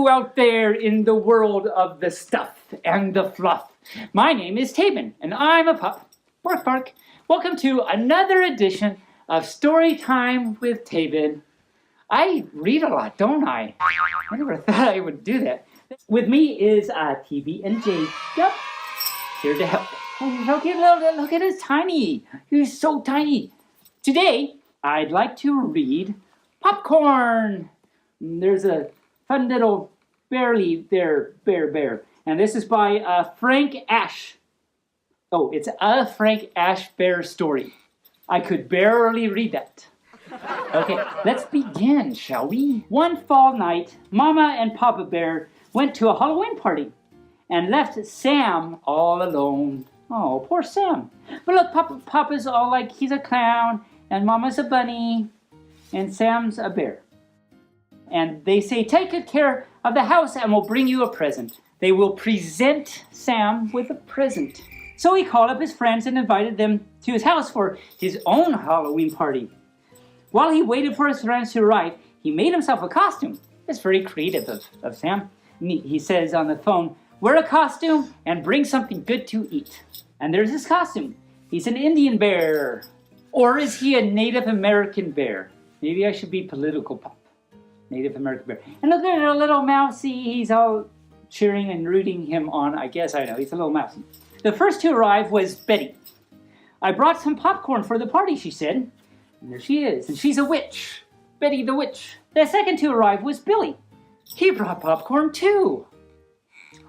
you out there in the world of the stuff and the fluff. My name is Taebyn, and I'm a pup. Bark, bark. Welcome to another edition of Storytime with Taebyn. I read a lot, don't I? I never thought I would do that. With me is TV and Jade. Yep, here to help. Oh, look at his tiny. He's so tiny. Today, I'd like to read Popcorn. There's a fun little bearly there, bear. And this is by Frank Ash. Oh, it's a Frank Ash bear story. I could barely read that. Okay, let's begin, shall we? One fall night, Mama and Papa Bear went to a Halloween party and left Sam all alone. Oh, poor Sam. But look, Papa's all like he's a clown, and Mama's a bunny, and Sam's a bear. And they say, take good care of the house and we'll bring you a present. They will present Sam with a present. So he called up his friends and invited them to his house for his own Halloween party. While he waited for his friends to arrive, he made himself a costume. It's very creative of Sam. He says on the phone, wear a costume and bring something good to eat. And there's his costume. He's an Indian bear. Or is he a Native American bear? Maybe I should be political pop. Native American bear. And look at a little mousey. He's all cheering and rooting him on. I guess I know. He's a little mousey. The first to arrive was Betty. I brought some popcorn for the party, she said. And there she is. And she's a witch. Betty the witch. The second to arrive was Billy. He brought popcorn too.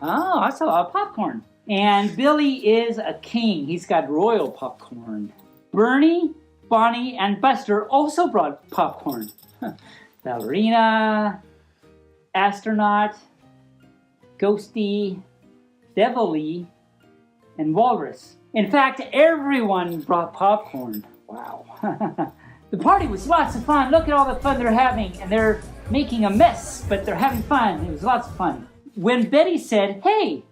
Oh, that's a lot of popcorn. And Billy is a king. He's got royal popcorn. Bernie, Bonnie, and Buster also brought popcorn. Ballerina, astronaut, ghosty, devilly, and walrus. In fact, everyone brought popcorn. Wow. The party was lots of fun. Look at all the fun they're having. And they're making a mess, but they're having fun. It was lots of fun. When Betty said, hey,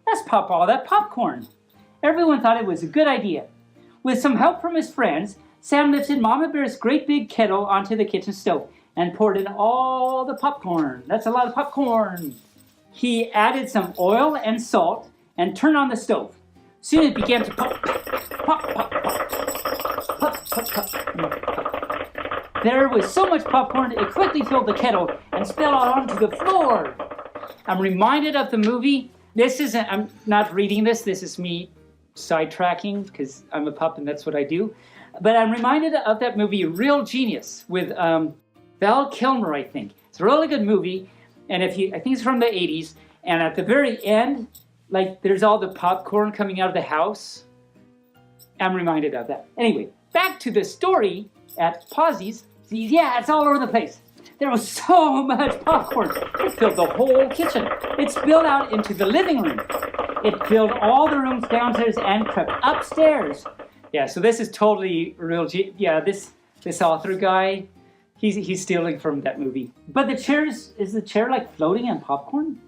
let's pop all that popcorn, everyone thought it was a good idea. With some help from his friends, Sam lifted Mama Bear's great big kettle onto the kitchen stove and poured in all the popcorn. That's a lot of popcorn. He added some oil and salt and turned on the stove. Soon it began to pop, pop, pop, pop, pop, pop, pop. There was so much popcorn, it quickly filled the kettle and spilled out onto the floor. I'm reminded of the movie. I'm not reading this. This is me sidetracking because I'm a pup and that's what I do. But I'm reminded of that movie, Real Genius, with Val Kilmer, I think. It's a really good movie. And I think it's from the 80s. And at the very end, like there's all the popcorn coming out of the house. I'm reminded of that. Anyway, back to the story at Posse's. Yeah, it's all over the place. There was so much popcorn. It filled the whole kitchen. It spilled out into the living room. It filled all the rooms downstairs and crept upstairs. Yeah, so this is totally real. Yeah, this author guy, he's stealing from that movie. But is the chair like floating in popcorn?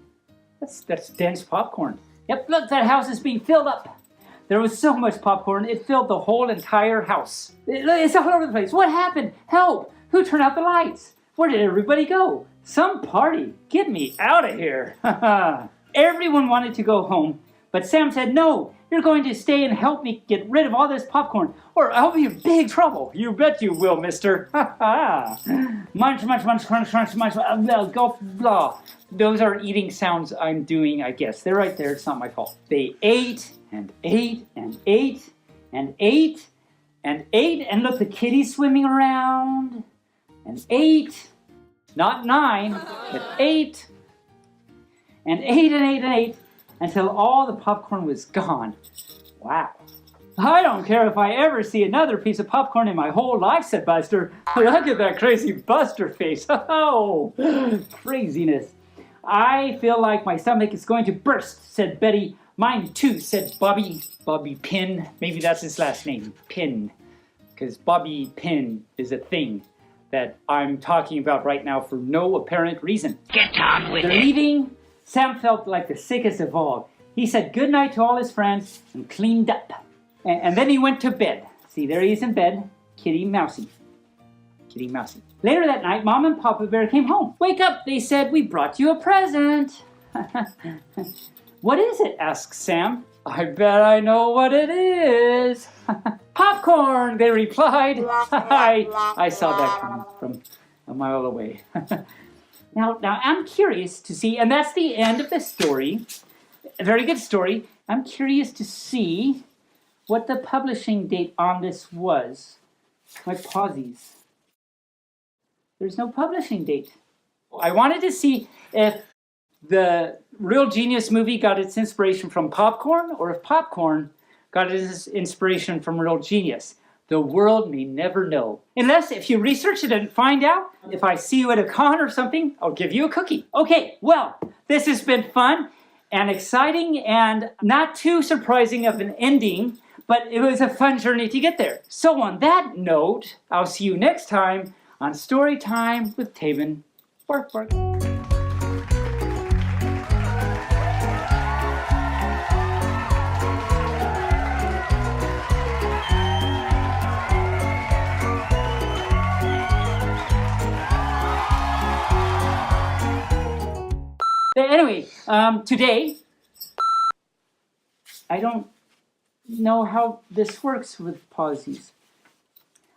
That's dense popcorn. Yep, look, that house is being filled up. There was so much popcorn, it filled the whole entire house. It's all over the place. What happened? Help! Who turned out the lights? Where did everybody go? Some party. Get me out of here. Everyone wanted to go home, but Sam said, no, you're going to stay and help me get rid of all this popcorn, or I'll be in big trouble. You bet you will, mister. Munch, munch, munch, crunch, crunch, munch, go, blah. Those are eating sounds I'm doing, I guess. They're right there. It's not my fault. They ate and ate and ate and ate and ate. And look, the kitty's swimming around. And ate. Not 9, but 8. And ate and ate and ate until all the popcorn was gone. Wow. I don't care if I ever see another piece of popcorn in my whole life, said Buster. Look at that crazy Buster face. Oh, craziness. I feel like my stomach is going to burst, said Betty. Mine too, said Bobby. Bobby Pin. Maybe that's his last name. Pin. Because Bobby Pin is a thing that I'm talking about right now for no apparent reason. Get on with it. They're leaving. Sam felt like the sickest of all. He said goodnight to all his friends and cleaned up. And then he went to bed. See, there he is in bed. Kitty Mousy. Kitty Mousy. Later that night, Mom and Papa Bear came home. Wake up, they said, we brought you a present. What is it? Asked Sam. I bet I know what it is. Popcorn, they replied. I saw that coming from a mile away. Now I'm curious to see, and that's the end of the story. A very good story. I'm curious to see what the publishing date on this was. My pauses. There's no publishing date. I wanted to see if the Real Genius movie got its inspiration from popcorn, or if popcorn got its inspiration from Real Genius. The world may never know. Unless if you research it and find out, if I see you at a con or something, I'll give you a cookie. Okay, well, this has been fun and exciting and not too surprising of an ending, but it was a fun journey to get there. So on that note, I'll see you next time on Storytime with Taebyn. Bark, bark. Anyway, today, I don't know how this works with pauses.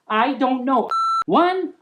I don't know. 1,